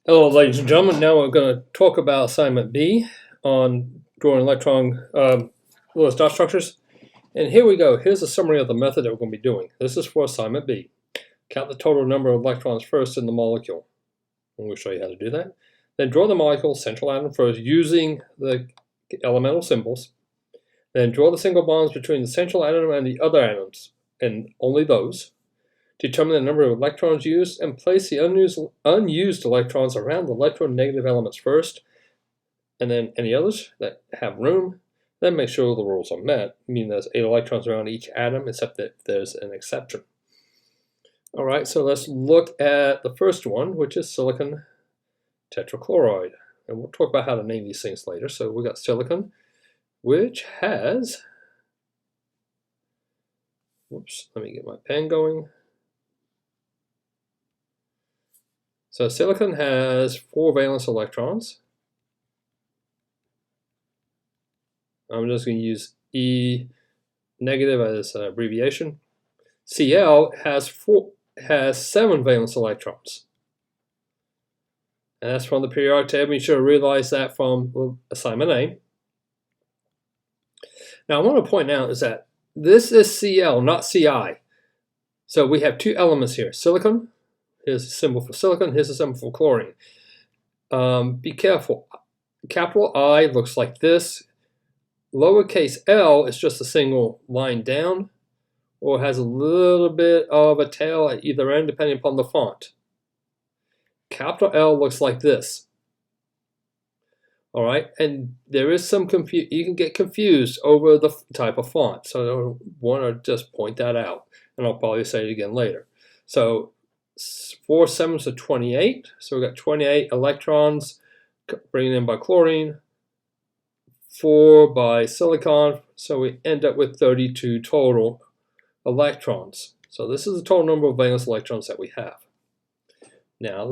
Hello, ladies and gentlemen. Now we're going to talk about assignment B on drawing electron Lewis dot structures. And here we go. Here's a summary of the method that we're going to be doing. This is for assignment B. Count the total number of electrons first in the molecule. And we'll show you how to do that. Then draw the molecule central atom first using the elemental symbols. Then draw the single bonds between the central atom and the other atoms, and only those. Determine the number of electrons used and place the unused electrons around the electronegative elements first, and then any others that have room. Then make sure the rules are met, meaning there's 8 electrons around each atom, except that there's an exception. All right, so let's look at the first one, which is silicon tetrachloride. And we'll talk about how to name these things later. So we got silicon, which has, whoops, let me get my pen going. So silicon has 4 valence electrons. I'm just going to use E negative as an abbreviation. Cl has 7 valence electrons. And that's from the periodic table. You should have realized that from assignment A. Now I want to point out is that this is Cl, not Ci. So we have 2 elements here, silicon. Here's a symbol for silicon. Here's a symbol for chlorine. Be careful. Capital I looks like this. Lowercase l is just a single line down, or has a little bit of a tail at either end, depending upon the font. Capital L looks like this. All right, and there is some confusion. You can get confused over the type of font, so I want to just point that out, and I'll probably say it again later. So 4 sevens are 28, so we've got 28 electrons bringing in by chlorine, 4 by silicon, so we end up with 32 total electrons. So this is the total number of valence electrons that we have. Now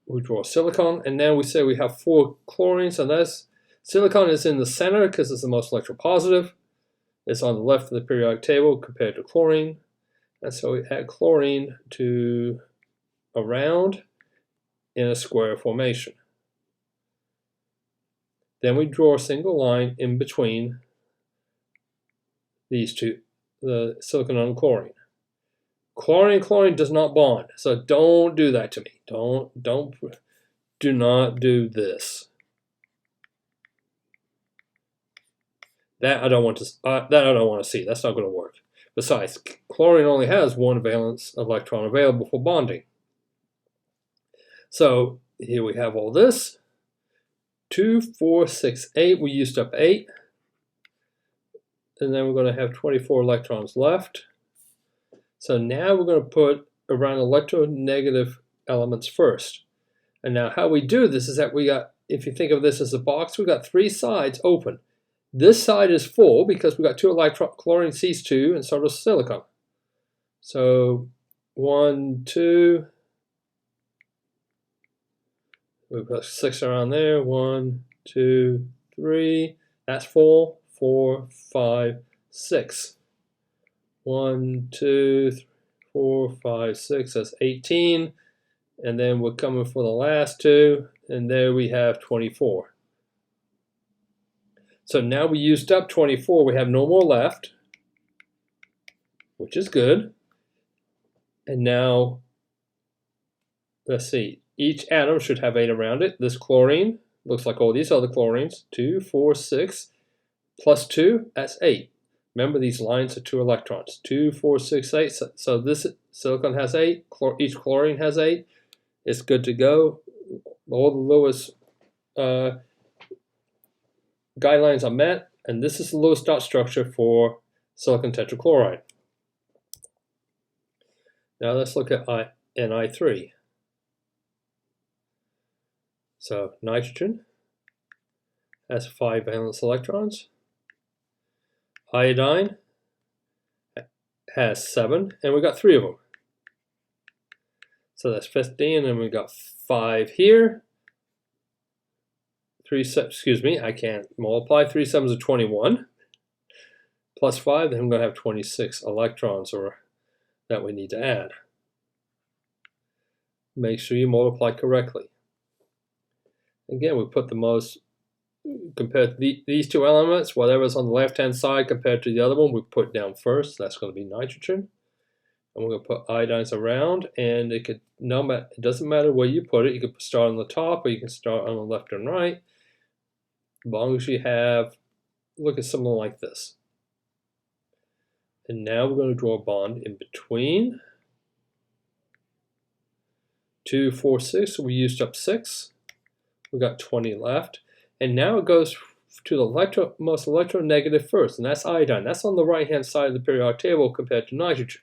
we draw silicon, and now we say we have 4 chlorines, and that's silicon is in the center because it's the most electropositive. It's on the left of the periodic table compared to chlorine. And so we add chlorine to around in a square formation. Then we draw a single line in between these two, the silicon and chlorine. Chlorine does not bond, so don't do that to me. Do not do this. That I don't want to see. That's not going to work. Besides, chlorine only has 1 valence electron available for bonding. So here we have all this. 2, 4, 6, 8. We used up 8. And then we're going to have 24 electrons left. So now we're going to put around electronegative elements first. And now how we do this is that we got, if you think of this as a box, we got 3 sides open. This side is full because we got 2 electrons, chlorine sees 2, and so does silicon. So 1, 2, we've got 6 around there. 1, 2, 3. That's full. 4, 5, 6. 1, 2, 3, 4, 5, 6. That's 18. And then we're coming for the last 2, and there we have 24. So now we used up 24. We have no more left, which is good. And now, let's see. Each atom should have 8 around it. This chlorine looks like all these other chlorines. 2, 4, 6, plus 2, that's 8. Remember, these lines are 2 electrons. 2, 4, 6, 8. So this silicon has 8. Each chlorine has 8. It's good to go. All the Lewis guidelines are met, and this is the Lewis dot structure for silicon tetrachloride. Now let's look at Ni3. So nitrogen has 5 valence electrons. Iodine has 7, and we got 3 of them. So that's 15, and we got 5 here. 3, excuse me, I can't multiply. 3 sevens are 21. Plus 5, then I'm going to have 26 electrons that we need to add. Make sure you multiply correctly. Again, we put the most, compared to these two elements, whatever's on the left-hand side compared to the other one, we put down first. That's going to be nitrogen. And we're going to put iodines around, and it doesn't matter where you put it. You can start on the top, or you can start on the left and right. As long as you have, look at something like this. And now we're going to draw a bond in between 2, 4, 6. So we used up 6. We got 20 left. And now it goes to the most electronegative first, and that's iodine. That's on the right-hand side of the periodic table compared to nitrogen.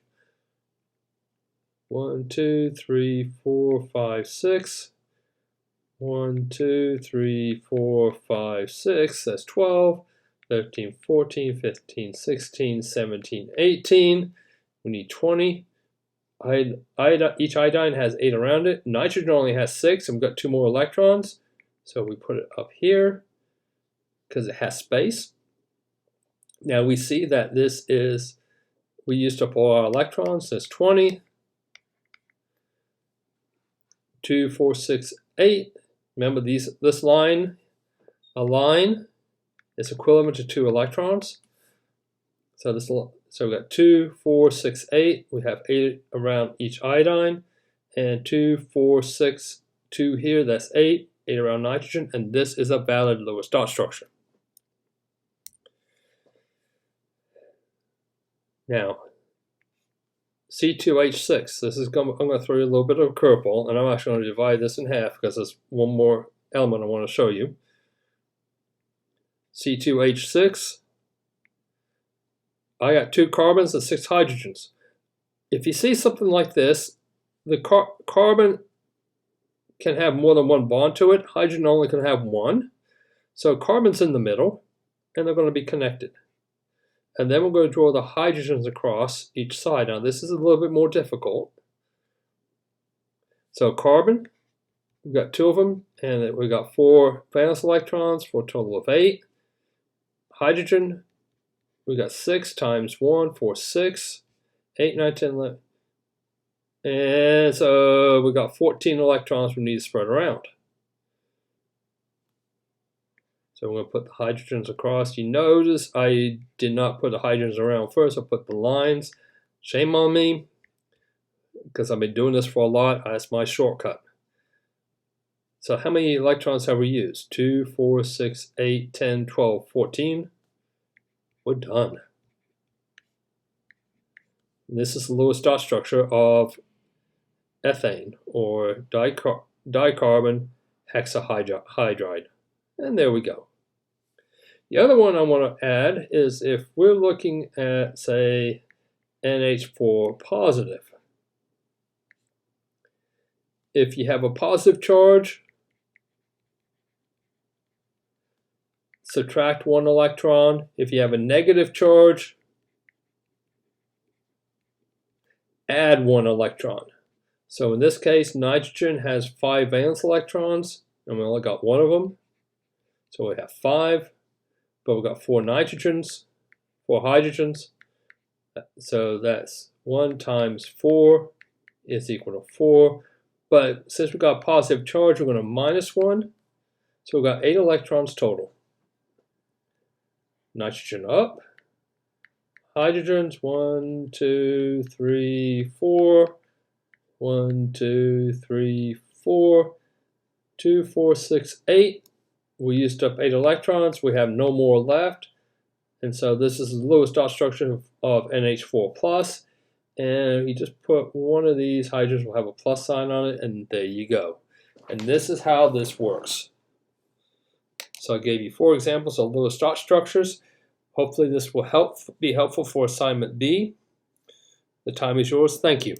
1, 2, 3, 4, 5, 6. 1, 2, 3, 4, 5, 6. That's 12. 13, 14, 15, 16, 17, 18. We need 20. Each iodine has 8 around it. Nitrogen only has 6, and we've got 2 more electrons. So we put it up here because it has space. Now we see that we used up all our electrons. There's 20. 2, 4, 6, 8. Remember this line, a line is equivalent to 2 electrons. So we got 2, 4, 6, 8. We have 8 around each iodine, and 2, 4, 6, 2 here. That's 8. 8 around nitrogen, and this is a valid Lewis dot structure. Now, C2H6. I'm going to throw you a little bit of a curveball, and I'm actually going to divide this in half because there's one more element I want to show you. C2H6. I got 2 carbons and 6 hydrogens. If you see something like this, the carbon can have more than one bond to it. Hydrogen only can have one. So carbon's in the middle, and they're going to be connected. And then we're going to draw the hydrogens across each side. Now this is a little bit more difficult. So carbon, we've got 2 of them, and we've got 4 valence electrons for a total of 8. Hydrogen, we've got 6 times 1 for 6, 8, 9, 10, 11. And so we've got 14 electrons we need to spread around. So I'm going to put the hydrogens across. You notice I did not put the hydrogens around first. I put the lines. Shame on me, because I've been doing this for a lot. That's my shortcut. So how many electrons have we used? 2, 4, 6, 8, 10, 12, 14. We're done. And this is the Lewis dot structure of ethane, or dicarbon hexahydride. And there we go. The other one I want to add is if we're looking at, say, NH4 positive. If you have a positive charge, subtract 1 electron. If you have a negative charge, add 1 electron. So in this case, nitrogen has 5 valence electrons, and we only got 1 of them. So we have 5, but we've got 4 hydrogens. So that's 1 times 4 is equal to 4. But since we've got a positive charge, we're going to minus 1. So we've got 8 electrons total. Nitrogen up. Hydrogens, 1, 2, 3, 4. 1, 2, 3, 4. 2, 4, 6, 8. We used up 8 electrons. We have no more left. And so this is the Lewis dot structure of NH4+. And you just put one of these hydrogens, will have a plus sign on it, and there you go. And this is how this works. So I gave you 4 examples of Lewis dot structures. Hopefully this will be helpful for assignment B. The time is yours. Thank you.